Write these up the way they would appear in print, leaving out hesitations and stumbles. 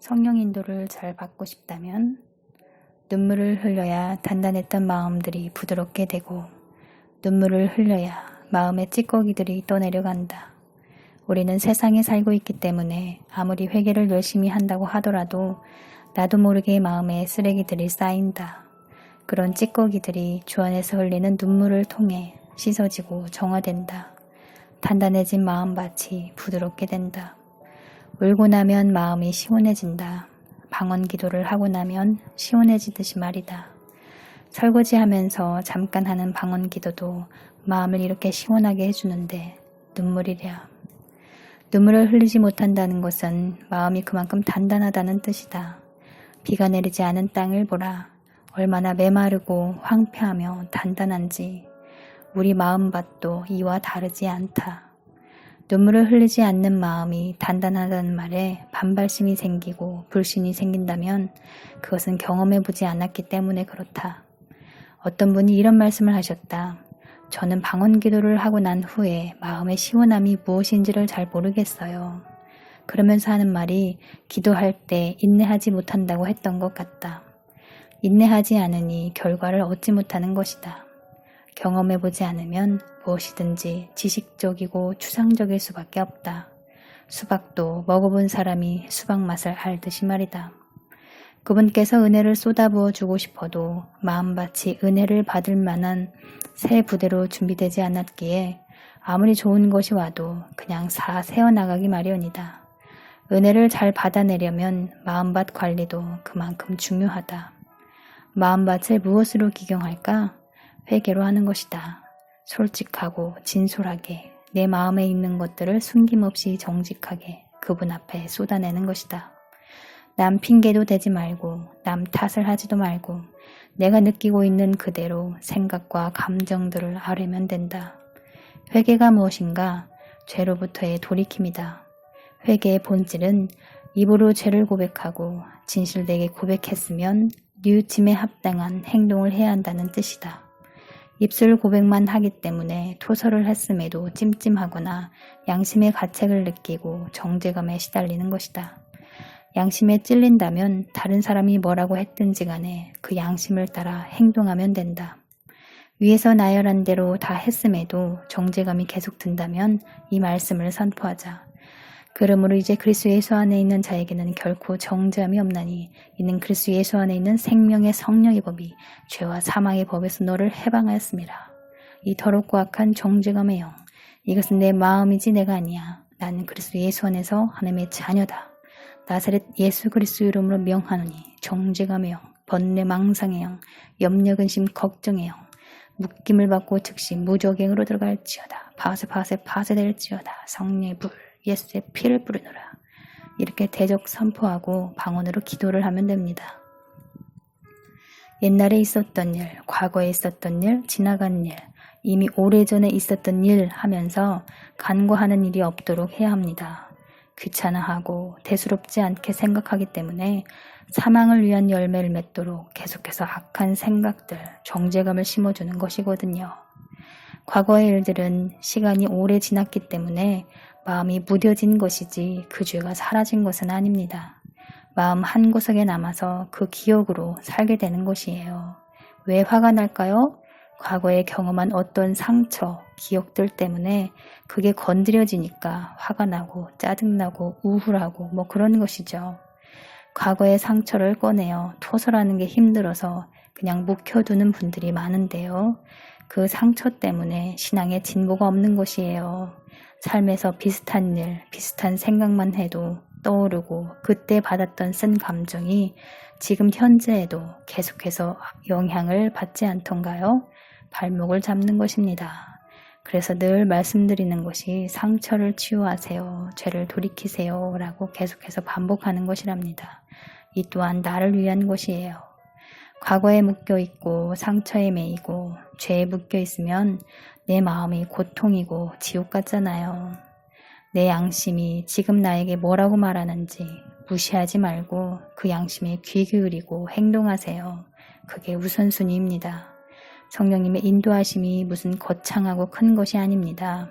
성령 인도를 잘 받고 싶다면 눈물을 흘려야 단단했던 마음들이 부드럽게 되고 눈물을 흘려야 마음의 찌꺼기들이 떠내려간다. 우리는 세상에 살고 있기 때문에 아무리 회개를 열심히 한다고 하더라도 나도 모르게 마음에 쓰레기들이 쌓인다. 그런 찌꺼기들이 주 안에서 흘리는 눈물을 통해 씻어지고 정화된다. 단단해진 마음밭이 부드럽게 된다. 울고 나면 마음이 시원해진다. 방언 기도를 하고 나면 시원해지듯이 말이다. 설거지하면서 잠깐 하는 방언 기도도 마음을 이렇게 시원하게 해주는데 눈물이랴. 눈물을 흘리지 못한다는 것은 마음이 그만큼 단단하다는 뜻이다. 비가 내리지 않은 땅을 보라. 얼마나 메마르고 황폐하며 단단한지. 우리 마음밭도 이와 다르지 않다. 눈물을 흘리지 않는 마음이 단단하다는 말에 반발심이 생기고 불신이 생긴다면 그것은 경험해보지 않았기 때문에 그렇다. 어떤 분이 이런 말씀을 하셨다. 저는 방언 기도를 하고 난 후에 마음의 시원함이 무엇인지를 잘 모르겠어요. 그러면서 하는 말이 기도할 때 인내하지 못한다고 했던 것 같다. 인내하지 않으니 결과를 얻지 못하는 것이다. 경험해보지 않으면 무엇이든지 지식적이고 추상적일 수밖에 없다. 수박도 먹어본 사람이 수박 맛을 알듯이 말이다. 그분께서 은혜를 쏟아부어 주고 싶어도 마음밭이 은혜를 받을 만한 새 부대로 준비되지 않았기에 아무리 좋은 것이 와도 그냥 사 새어나가기 마련이다. 은혜를 잘 받아내려면 마음밭 관리도 그만큼 중요하다. 마음밭을 무엇으로 기경할까? 회개로 하는 것이다. 솔직하고 진솔하게 내 마음에 있는 것들을 숨김없이 정직하게 그분 앞에 쏟아내는 것이다. 남 핑계도 대지 말고 남 탓을 하지도 말고 내가 느끼고 있는 그대로 생각과 감정들을 아뢰면 된다. 회개가 무엇인가? 죄로부터의 돌이킴이다. 회개의 본질은 입으로 죄를 고백하고 진실되게 고백했으면 뉘우침에 합당한 행동을 해야 한다는 뜻이다. 입술 고백만 하기 때문에 토설을 했음에도 찜찜하거나 양심의 가책을 느끼고 정죄감에 시달리는 것이다. 양심에 찔린다면 다른 사람이 뭐라고 했든지 간에 그 양심을 따라 행동하면 된다. 위에서 나열한 대로 다 했음에도 정죄감이 계속 든다면 이 말씀을 선포하자. 그러므로 이제 그리스도 예수 안에 있는 자에게는 결코 정죄함이 없나니 이는 그리스도 예수 안에 있는 생명의 성령의 법이 죄와 사망의 법에서 너를 해방하였습니다. 이 더럽고 악한 정죄감의 영, 이것은 내 마음이지 내가 아니야. 나는 그리스도 예수 안에서 하나님의 자녀다. 나사렛 예수 그리스도 이름으로 명하노니 정죄감의 영, 번뇌 망상의 영, 염려 근심 걱정의 영, 묶임을 받고 즉시 무적행으로 들어갈지어다. 파쇄될지어다. 성령의 불, 예수의 피를 뿌리노라. 이렇게 대적 선포하고 방언으로 기도를 하면 됩니다. 옛날에 있었던 일, 과거에 있었던 일, 지나간 일, 이미 오래전에 있었던 일 하면서 간과하는 일이 없도록 해야 합니다. 귀찮아하고 대수롭지 않게 생각하기 때문에 사망을 위한 열매를 맺도록 계속해서 악한 생각들, 정죄감을 심어주는 것이거든요. 과거의 일들은 시간이 오래 지났기 때문에 마음이 무뎌진 것이지 그 죄가 사라진 것은 아닙니다. 마음 한구석에 남아서 그 기억으로 살게 되는 것이에요. 왜 화가 날까요? 과거에 경험한 어떤 상처, 기억들 때문에 그게 건드려지니까 화가 나고 짜증나고 우울하고 뭐 그런 것이죠. 과거의 상처를 꺼내어 토설하는 게 힘들어서 그냥 묵혀두는 분들이 많은데요. 그 상처 때문에 신앙에 진보가 없는 것이에요. 삶에서 비슷한 일, 비슷한 생각만 해도 떠오르고 그때 받았던 쓴 감정이 지금 현재에도 계속해서 영향을 받지 않던가요? 발목을 잡는 것입니다. 그래서 늘 말씀드리는 것이 상처를 치유하세요. 죄를 돌이키세요. 라고 계속해서 반복하는 것이랍니다. 이 또한 나를 위한 것이에요. 과거에 묶여있고 상처에 매이고 죄에 묶여있으면 내 마음이 고통이고 지옥 같잖아요. 내 양심이 지금 나에게 뭐라고 말하는지 무시하지 말고 그 양심에 귀 기울이고 행동하세요. 그게 우선순위입니다. 성령님의 인도하심이 무슨 거창하고 큰 것이 아닙니다.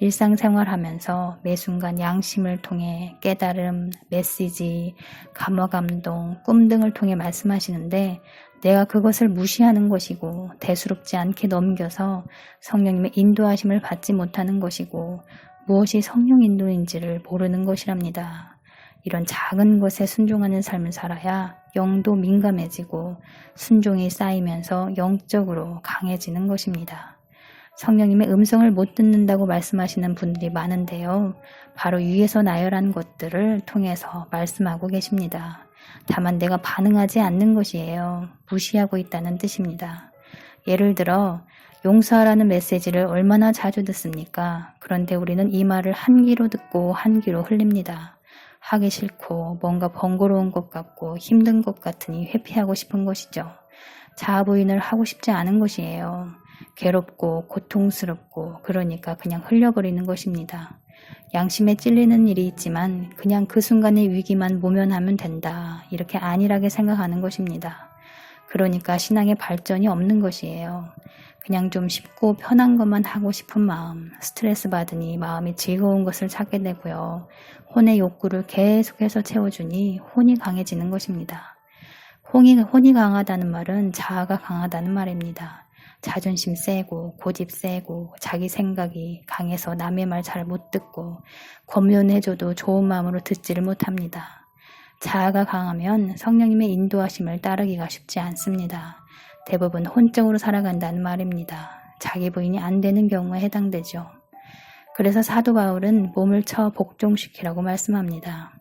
일상생활하면서 매 순간 양심을 통해 깨달음, 메시지, 감화감동, 꿈 등을 통해 말씀하시는데 내가 그것을 무시하는 것이고 대수롭지 않게 넘겨서 성령님의 인도하심을 받지 못하는 것이고 무엇이 성령 인도인지를 모르는 것이랍니다. 이런 작은 것에 순종하는 삶을 살아야 영도 민감해지고 순종이 쌓이면서 영적으로 강해지는 것입니다. 성령님의 음성을 못 듣는다고 말씀하시는 분들이 많은데요. 바로 위에서 나열한 것들을 통해서 말씀하고 계십니다. 다만 내가 반응하지 않는 것이에요. 무시하고 있다는 뜻입니다. 예를 들어 용서하라는 메시지를 얼마나 자주 듣습니까? 그런데 우리는 이 말을 한 귀로 듣고 한 귀로 흘립니다. 하기 싫고 뭔가 번거로운 것 같고 힘든 것 같으니 회피하고 싶은 것이죠. 자아 부인을 하고 싶지 않은 것이에요. 괴롭고 고통스럽고 그러니까 그냥 흘려버리는 것입니다. 양심에 찔리는 일이 있지만 그냥 그 순간의 위기만 모면하면 된다. 이렇게 안일하게 생각하는 것입니다. 그러니까 신앙의 발전이 없는 것이에요. 그냥 좀 쉽고 편한 것만 하고 싶은 마음, 스트레스 받으니 마음이 즐거운 것을 찾게 되고요. 혼의 욕구를 계속해서 채워주니 혼이 강해지는 것입니다. 혼이 강하다는 말은 자아가 강하다는 말입니다. 자존심 세고 고집 세고 자기 생각이 강해서 남의 말 잘 못 듣고 권면해줘도 좋은 마음으로 듣지를 못합니다. 자아가 강하면 성령님의 인도하심을 따르기가 쉽지 않습니다. 대부분 혼적으로 살아간다는 말입니다. 자기 부인이 안 되는 경우에 해당되죠. 그래서 사도 바울은 몸을 쳐 복종시키라고 말씀합니다.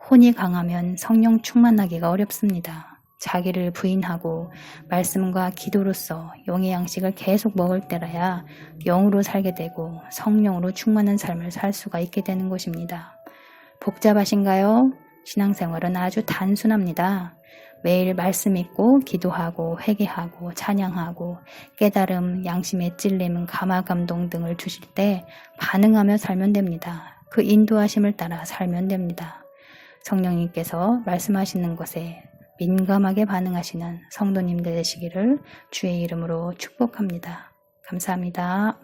혼이 강하면 성령 충만하기가 어렵습니다. 자기를 부인하고 말씀과 기도로서 영의 양식을 계속 먹을 때라야 영으로 살게 되고 성령으로 충만한 삶을 살 수가 있게 되는 것입니다. 복잡하신가요? 신앙생활은 아주 단순합니다. 매일 말씀 읽고 기도하고 회개하고 찬양하고 깨달음, 양심의 찔림, 감화감동 등을 주실 때 반응하며 살면 됩니다. 그 인도하심을 따라 살면 됩니다. 성령님께서 말씀하시는 것에 민감하게 반응하시는 성도님들 되시기를 주의 이름으로 축복합니다. 감사합니다.